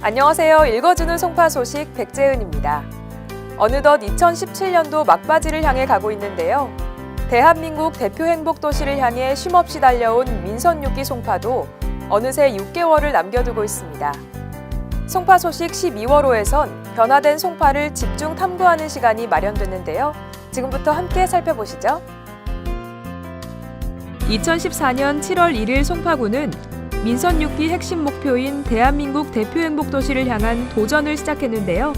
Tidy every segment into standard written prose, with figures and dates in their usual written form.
안녕하세요. 읽어주는 송파 소식 백재은입니다. 어느덧 2017년도 막바지를 향해 가고 있는데요. 대한민국 대표 행복도시를 향해 쉼없이 달려온 민선 6기 송파도 어느새 6개월을 남겨두고 있습니다. 송파 소식 12월호에선 변화된 송파를 집중 탐구하는 시간이 마련됐는데요. 지금부터 함께 살펴보시죠. 2014년 7월 1일 송파구는 민선 6기 핵심 목표인 대한민국 대표 행복도시를 향한 도전을 시작했는데요.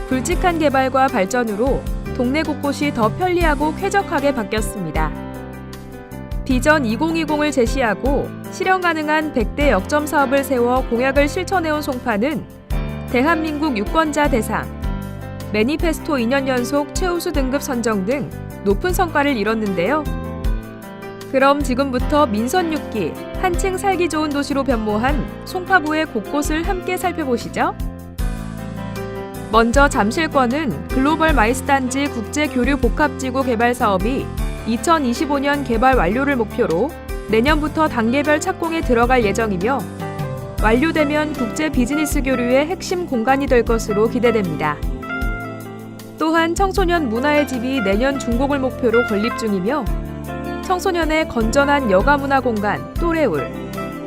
굵직한 개발과 발전으로 동네 곳곳이 더 편리하고 쾌적하게 바뀌었습니다. 비전 2020을 제시하고 실현 가능한 100대 역점 사업을 세워 공약을 실천해온 송파는 대한민국 유권자 대상, 매니페스토 2년 연속 최우수 등급 선정 등 높은 성과를 이뤘는데요. 그럼 지금부터 민선 6기 한층 살기 좋은 도시로 변모한 송파구의 곳곳을 함께 살펴보시죠. 먼저 잠실권은 글로벌 마이스 단지 국제교류 복합지구 개발 사업이 2025년 개발 완료를 목표로 내년부터 단계별 착공에 들어갈 예정이며 완료되면 국제 비즈니스 교류의 핵심 공간이 될 것으로 기대됩니다. 또한 청소년 문화의 집이 내년 준공을 목표로 건립 중이며 청소년의 건전한 여가 문화 공간 또래울,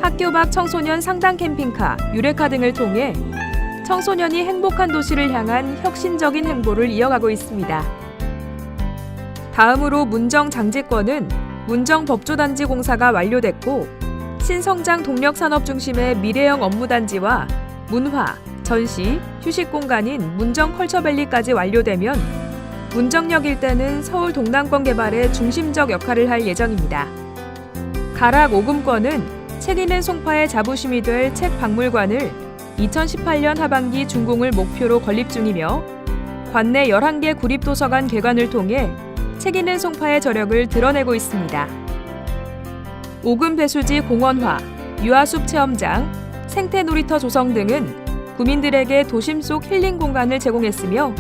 학교 밖 청소년 상당 캠핑카, 유레카 등을 통해 청소년이 행복한 도시를 향한 혁신적인 행보를 이어가고 있습니다. 다음으로 문정 장지권은 문정 법조단지 공사가 완료됐고 신성장 동력산업 중심의 미래형 업무단지와 문화, 전시, 휴식 공간인 문정 컬처밸리까지 완료되면 문정역 일대는 서울 동남권 개발의 중심적 역할을 할 예정입니다. 가락 오금권은 책 읽는 송파의 자부심이 될 책박물관을 2018년 하반기 준공을 목표로 건립 중이며 관내 11개 구립도서관 개관을 통해 책 읽는 송파의 저력을 드러내고 있습니다. 오금 배수지 공원화, 유아숲 체험장, 생태 놀이터 조성 등은 구민들에게 도심 속 힐링 공간을 제공했으며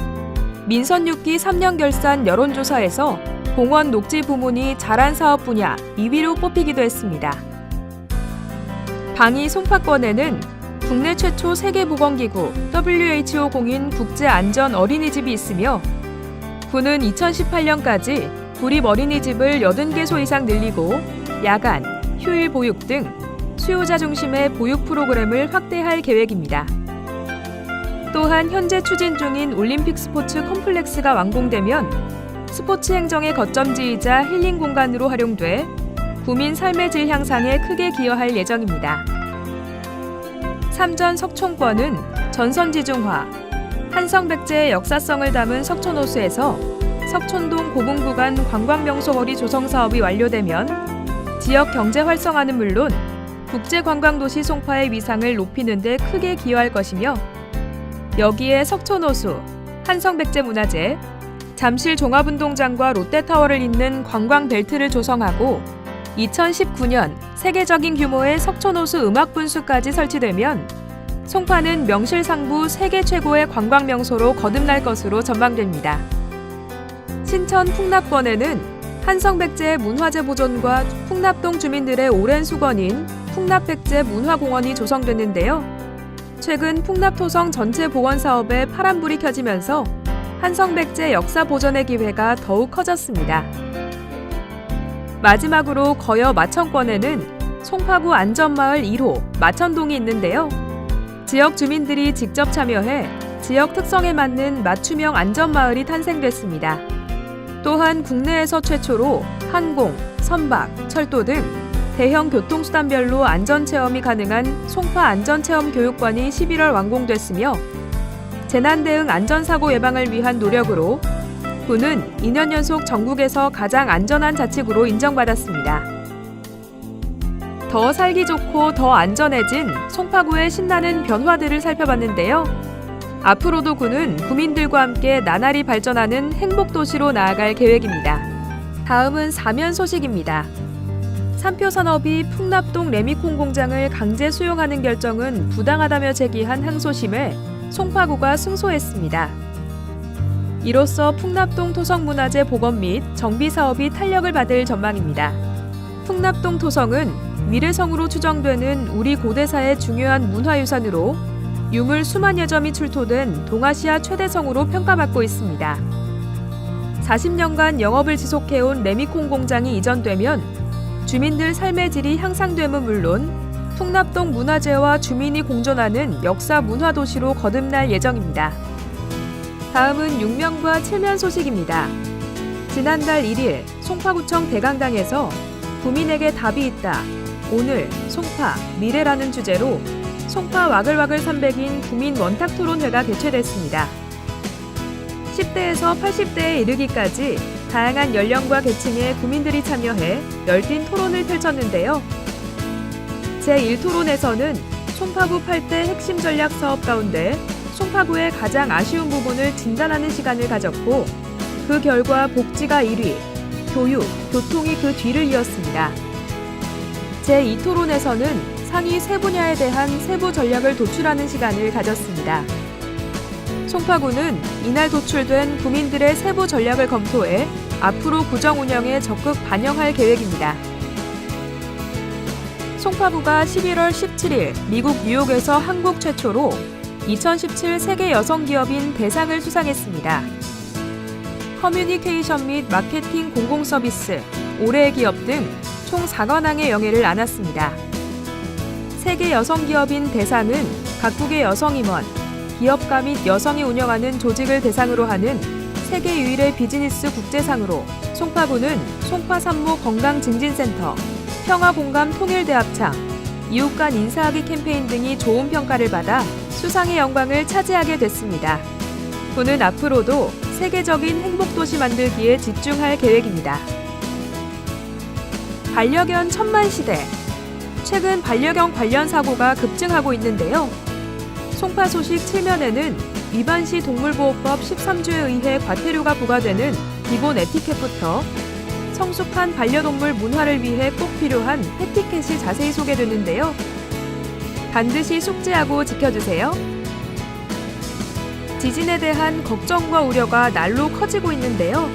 민선 6기 3년 결산 여론조사에서 공원 녹지 부문이 잘한 사업 분야 2위로 뽑히기도 했습니다. 방위 송파권에는 국내 최초 세계보건기구 WHO 공인 국제안전 어린이집이 있으며 구는 2018년까지 구립 어린이집을 80개소 이상 늘리고 야간, 휴일 보육 등 수요자 중심의 보육 프로그램을 확대할 계획입니다. 또한 현재 추진 중인 올림픽 스포츠 컴플렉스가 완공되면 스포츠 행정의 거점지이자 힐링 공간으로 활용돼 구민 삶의 질 향상에 크게 기여할 예정입니다. 삼전 석촌권은 전선지중화, 한성백제의 역사성을 담은 석촌호수에서 석촌동 고분구간 관광명소거리 조성 사업이 완료되면 지역 경제 활성화는 물론 국제관광도시 송파의 위상을 높이는 데 크게 기여할 것이며 여기에 석촌호수, 한성백제문화재, 잠실 종합운동장과 롯데타워를 잇는 관광벨트를 조성하고 2019년 세계적인 규모의 석촌호수 음악분수까지 설치되면 송파는 명실상부 세계 최고의 관광명소로 거듭날 것으로 전망됩니다. 신천 풍납권에는 한성백제의 문화재 보존과 풍납동 주민들의 오랜 수건인 풍납백제 문화공원이 조성됐는데요. 최근 풍납토성 전체 복원 사업에 파란불이 켜지면서 한성백제 역사 보존의 기회가 더욱 커졌습니다. 마지막으로 거여 마천권에는 송파구 안전마을 1호 마천동이 있는데요. 지역 주민들이 직접 참여해 지역 특성에 맞는 맞춤형 안전마을이 탄생됐습니다. 또한 국내에서 최초로 항공, 선박, 철도 등 대형 교통수단별로 안전체험이 가능한 송파 안전체험 교육관이 11월 완공됐으며 재난 대응 안전사고 예방을 위한 노력으로 구는 2년 연속 전국에서 가장 안전한 자치구로 인정받았습니다. 더 살기 좋고 더 안전해진 송파구의 신나는 변화들을 살펴봤는데요. 앞으로도 구는 구민들과 함께 나날이 발전하는 행복도시로 나아갈 계획입니다. 다음은 사면 소식입니다. 삼표산업이 풍납동 레미콘 공장을 강제 수용하는 결정은 부당하다며 제기한 항소심에 송파구가 승소했습니다. 이로써 풍납동 토성문화재 복원 및 정비 사업이 탄력을 받을 전망입니다. 풍납동 토성은 미래성으로 추정되는 우리 고대사의 중요한 문화유산으로 유물 수만여 점이 출토된 동아시아 최대 성으로 평가받고 있습니다. 40년간 영업을 지속해온 레미콘 공장이 이전되면 주민들 삶의 질이 향상됨은 물론 풍납동 문화재와 주민이 공존하는 역사 문화 도시로 거듭날 예정입니다. 다음은 6면과 7면 소식입니다. 지난달 1일 송파구청 대강당에서 구민에게 답이 있다. 오늘 송파 미래라는 주제로 송파 와글와글 300인 구민 원탁 토론회가 개최됐습니다. 10대에서 80대에 이르기까지 다양한 연령과 계층의 구민들이 참여해 열띤 토론을 펼쳤는데요. 제1토론에서는 송파구 8대 핵심 전략 사업 가운데 송파구의 가장 아쉬운 부분을 진단하는 시간을 가졌고 그 결과 복지가 1위, 교육, 교통이 그 뒤를 이었습니다. 제2토론에서는 상위 세 분야에 대한 세부 전략을 도출하는 시간을 가졌습니다. 송파구는 이날 도출된 구민들의 세부 전략을 검토해 앞으로 구정 운영에 적극 반영할 계획입니다. 송파구가 11월 17일 미국 뉴욕에서 한국 최초로 2017 세계 여성 기업인 대상을 수상했습니다. 커뮤니케이션 및 마케팅 공공서비스, 올해의 기업 등 총 4관왕의 영예를 안았습니다. 세계 여성 기업인 대상은 각국의 여성 임원, 기업가 및 여성이 운영하는 조직을 대상으로 하는 세계 유일의 비즈니스 국제상으로 송파구는 송파산모 건강증진센터, 평화공감 통일대합창, 이웃 간 인사하기 캠페인 등이 좋은 평가를 받아 수상의 영광을 차지하게 됐습니다. 구는 앞으로도 세계적인 행복도시 만들기에 집중할 계획입니다. 반려견 천만 시대. 최근 반려견 관련 사고가 급증하고 있는데요. 송파 소식 7면에는 위반 시 동물보호법 13조에 의해 과태료가 부과되는 기본 에티켓부터 성숙한 반려동물 문화를 위해 꼭 필요한 에티켓이 자세히 소개되는데요. 반드시 숙지하고 지켜주세요. 지진에 대한 걱정과 우려가 날로 커지고 있는데요.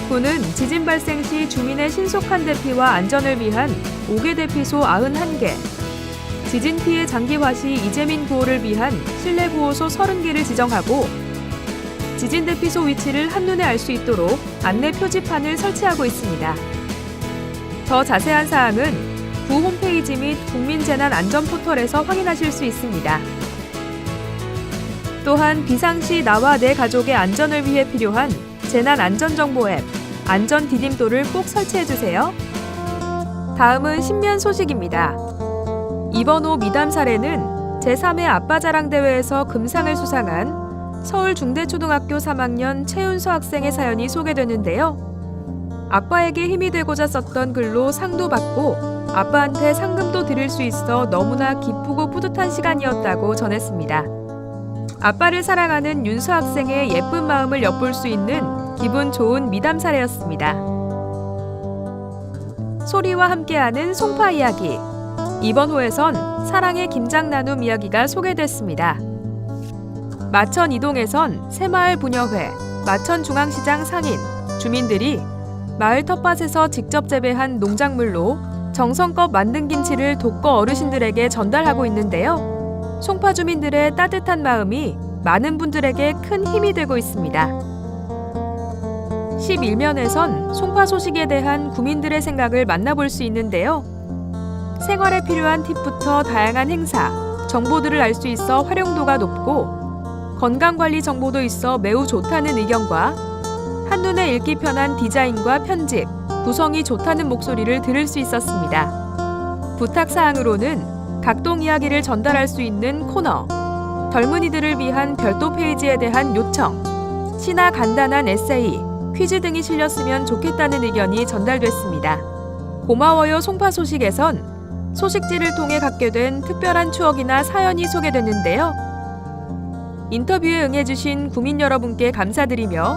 구는 지진 발생 시 주민의 신속한 대피와 안전을 위한 5개 대피소 91개, 지진 피해 장기화 시 이재민 구호를 위한 실내 구호소 30개를 지정하고 지진 대피소 위치를 한눈에 알 수 있도록 안내 표지판을 설치하고 있습니다. 더 자세한 사항은 구 홈페이지 및 국민재난안전 포털에서 확인하실 수 있습니다. 또한 비상시 나와 내 가족의 안전을 위해 필요한 재난안전정보 앱 안전 디딤돌을 꼭 설치해주세요. 다음은 신면 소식입니다. 이번 호 미담 사례는 제3회 아빠자랑대회에서 금상을 수상한 서울중대초등학교 3학년 최윤서 학생의 사연이 소개되는데요. 아빠에게 힘이 되고자 썼던 글로 상도 받고 아빠한테 상금도 드릴 수 있어 너무나 기쁘고 뿌듯한 시간이었다고 전했습니다. 아빠를 사랑하는 윤서 학생의 예쁜 마음을 엿볼 수 있는 기분 좋은 미담 사례였습니다. 소리와 함께하는 송파 이야기. 이번 호에선 사랑의 김장 나눔 이야기가 소개됐습니다. 마천 이동에선 새마을 부녀회, 마천중앙시장 상인, 주민들이 마을 텃밭에서 직접 재배한 농작물로 정성껏 만든 김치를 독거 어르신들에게 전달하고 있는데요. 송파 주민들의 따뜻한 마음이 많은 분들에게 큰 힘이 되고 있습니다. 11면에선 송파 소식에 대한 구민들의 생각을 만나볼 수 있는데요. 생활에 필요한 팁부터 다양한 행사, 정보들을 알 수 있어 활용도가 높고 건강관리 정보도 있어 매우 좋다는 의견과 한눈에 읽기 편한 디자인과 편집, 구성이 좋다는 목소리를 들을 수 있었습니다. 부탁사항으로는 각동 이야기를 전달할 수 있는 코너, 젊은이들을 위한 별도 페이지에 대한 요청, 시나 간단한 에세이, 퀴즈 등이 실렸으면 좋겠다는 의견이 전달됐습니다. 고마워요 송파 소식에선 소식지를 통해 갖게 된 특별한 추억이나 사연이 소개됐는데요. 인터뷰에 응해주신 구민 여러분께 감사드리며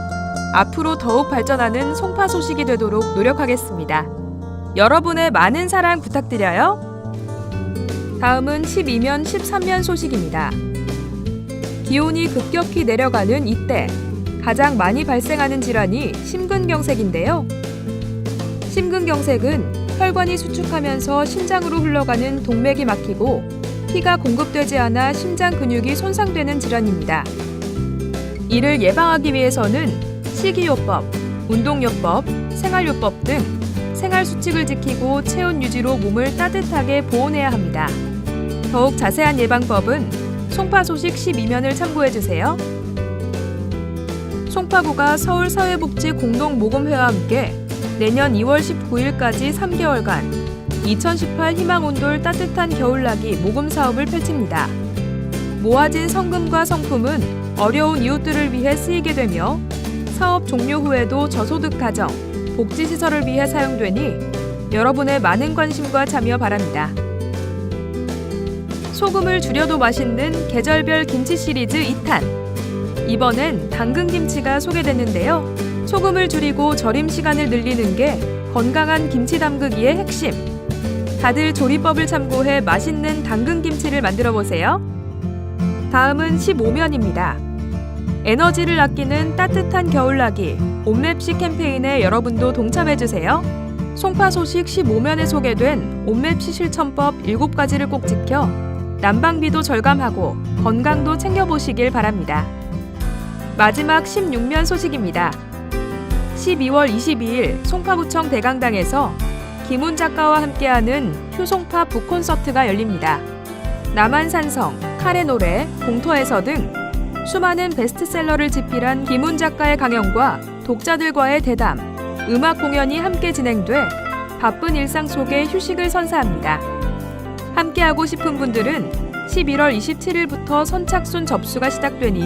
앞으로 더욱 발전하는 송파 소식이 되도록 노력하겠습니다. 여러분의 많은 사랑 부탁드려요. 다음은 12면, 13면 소식입니다. 기온이 급격히 내려가는 이때 가장 많이 발생하는 질환이 심근경색인데요. 심근경색은 혈관이 수축하면서 심장으로 흘러가는 동맥이 막히고 피가 공급되지 않아 심장 근육이 손상되는 질환입니다. 이를 예방하기 위해서는 식이요법, 운동요법, 생활요법 등 생활 수칙을 지키고 체온 유지로 몸을 따뜻하게 보온해야 합니다. 더욱 자세한 예방법은 송파 소식 12면을 참고해주세요. 송파구가 서울사회복지공동모금회와 함께 내년 2월 19일까지 3개월간 2018 희망온돌 따뜻한 겨울나기 모금 사업을 펼칩니다. 모아진 성금과 성품은 어려운 이웃들을 위해 쓰이게 되며 사업 종료 후에도 저소득 가정, 복지시설을 위해 사용되니 여러분의 많은 관심과 참여 바랍니다. 소금을 줄여도 맛있는 계절별 김치 시리즈 2탄. 이번엔 당근김치가 소개됐는데요. 소금을 줄이고 절임 시간을 늘리는 게 건강한 김치 담그기의 핵심. 다들 조리법을 참고해 맛있는 당근김치를 만들어 보세요. 다음은 15면입니다. 에너지를 아끼는 따뜻한 겨울나기 온맵시 캠페인에 여러분도 동참해주세요. 송파 소식 15면에 소개된 온맵시 실천법 7가지를 꼭 지켜 난방비도 절감하고 건강도 챙겨보시길 바랍니다. 마지막 16면 소식입니다. 12월 22일 송파구청 대강당에서 김훈 작가와 함께하는 휴송파 북콘서트가 열립니다. 남한산성, 카레 노래, 공터에서 등 수많은 베스트셀러를 집필한 김훈 작가의 강연과 독자들과의 대담, 음악 공연이 함께 진행돼 바쁜 일상 속에 휴식을 선사합니다. 함께하고 싶은 분들은 11월 27일부터 선착순 접수가 시작되니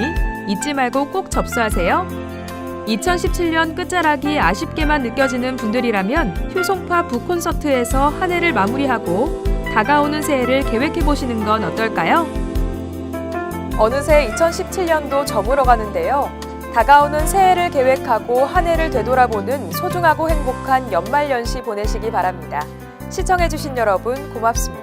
잊지 말고 꼭 접수하세요. 2017년 끝자락이 아쉽게만 느껴지는 분들이라면 휴송파 북콘서트에서 한 해를 마무리하고 다가오는 새해를 계획해보시는 건 어떨까요? 어느새 2017년도 저물어 가는데요. 다가오는 새해를 계획하고 한 해를 되돌아보는 소중하고 행복한 연말연시 보내시기 바랍니다. 시청해주신 여러분 고맙습니다.